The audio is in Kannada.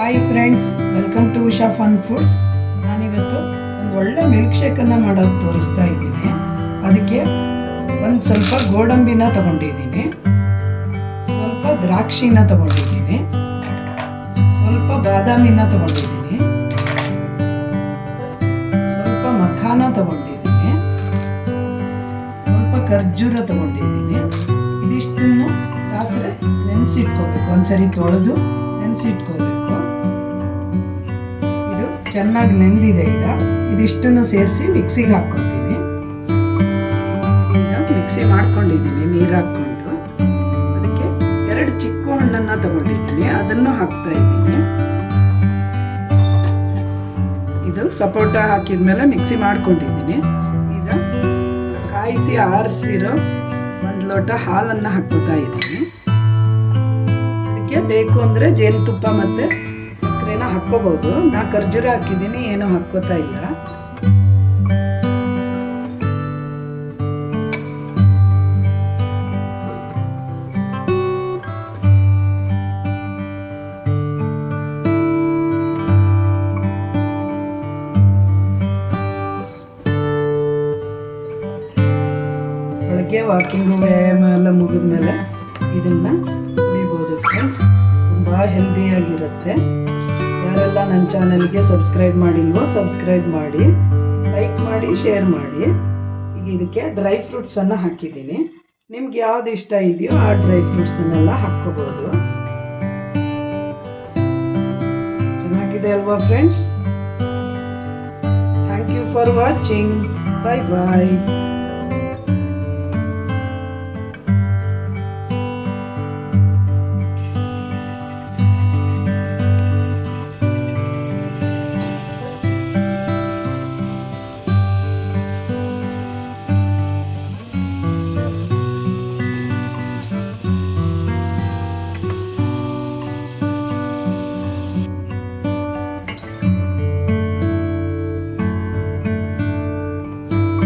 Hi friends, welcome to Usha fun foods. ನಾನಿವತ್ತು ಒಂದು ಒಳ್ಳೆ ಮಿಲ್ಕ್ ಶೇಕನ್ನು ಮಾಡೋದು ತೋರಿಸ್ತಾ ಇದ್ದೀನಿ. ಅದಕ್ಕೆ ಒಂದು ಸ್ವಲ್ಪ ಗೋಡಂಬಿನ ತಗೊಂಡಿದ್ದೀನಿ, ಸ್ವಲ್ಪ ದ್ರಾಕ್ಷಿನ ತಗೊಂಡಿದ್ದೀನಿ, ಸ್ವಲ್ಪ ಬಾದಾಮಿನ ತಗೊಂಡಿದ್ದೀನಿ, ಸ್ವಲ್ಪ ಮಖಾನ ತಗೊಂಡಿದ್ದೀನಿ, ಸ್ವಲ್ಪ ಖರ್ಜೂರ ತಗೊಂಡಿದ್ದೀನಿ. ಇದಿಷ್ಟನ್ನು ರಾತ್ರಿ ನೆನೆಸಿಟ್ಕೋಬೇಕು, ಒಂದ್ಸರಿ ತೊಳೆದು ನೆನೆಸಿಟ್ಕೋಬೇಕು. ಇದು ಚೆನ್ನಾಗಿ ನೆಂದಿದೆ. ಈಗ ಇದಿಷ್ಟನ್ನು ಸೇರಿಸಿ ಮಿಕ್ಸಿಗೆ ಹಾಕ್ಕೊತೀನಿ. ಈಗ ಮಿಕ್ಸಿ ಮಾಡ್ಕೊಂಡಿದ್ದೀನಿ ನೀರು ಹಾಕ್ಕೊಂಡು. ಅದಕ್ಕೆ 2 ಚಿಕ್ಕ ಹಣ್ಣನ್ನು ತಗೊಂಡಿದ್ದೀನಿ, ಅದನ್ನು ಹಾಕ್ತಾ ಇದ್ದೀನಿ. ಇದು ಸಪೋಟ ಹಾಕಿದ್ಮೇಲೆ ಮಿಕ್ಸಿ ಮಾಡ್ಕೊಂಡಿದ್ದೀನಿ. ಈಗ ಕಾಯಿಸಿ ಆರಿಸಿರೋ 1 ಲೋಟ ಹಾಲನ್ನು ಹಾಕ್ಕೋತಾ ಇದ್ದೀನಿ. ಇದಕ್ಕೆ ಬೇಕು ಅಂದರೆ ಜೇನುತುಪ್ಪ ಮತ್ತು ಸಕ್ಕರೆನ ಹಾಕ್ಕೋಬಹುದು. ನಾ ಖರ್ಜೂರ ಹಾಕಿದ್ದೀನಿ, ಏನೂ ಹಾಕ್ಕೋತಾ ಇಲ್ಲ. ಬೆಳಗ್ಗೆ ವಾಕಿಂಗು ವ್ಯಾಯಾಮ ಎಲ್ಲ ಮುಗಿದ್ಮೇಲೆ ಇದನ್ನು ಕುಡಿಬೋದು ಫ್ರೆಂಡ್ಸ್. ತುಂಬ ಹೆಲ್ದಿಯಾಗಿರುತ್ತೆ. ಯಾರೆಲ್ಲ ನನ್ನ ಚಾನಲ್ಗೆ ಸಬ್ಸ್ಕ್ರೈಬ್ ಮಾಡಿಲ್ವೋ ಸಬ್ಸ್ಕ್ರೈಬ್ ಮಾಡಿ, ಲೈಕ್ ಮಾಡಿ, ಶೇರ್ ಮಾಡಿ. ಈಗ ಇದಕ್ಕೆ ಡ್ರೈ ಫ್ರೂಟ್ಸನ್ನು ಹಾಕಿದ್ದೀನಿ. ನಿಮ್ಗೆ ಯಾವ್ದು ಇಷ್ಟ ಇದೆಯೋ ಆ ಡ್ರೈ ಫ್ರೂಟ್ಸನ್ನೆಲ್ಲ ಹಾಕ್ಕೋಬೋದು. ಚೆನ್ನಾಗಿದೆ ಅಲ್ವಾ friends? Thank you for watching. Bye bye.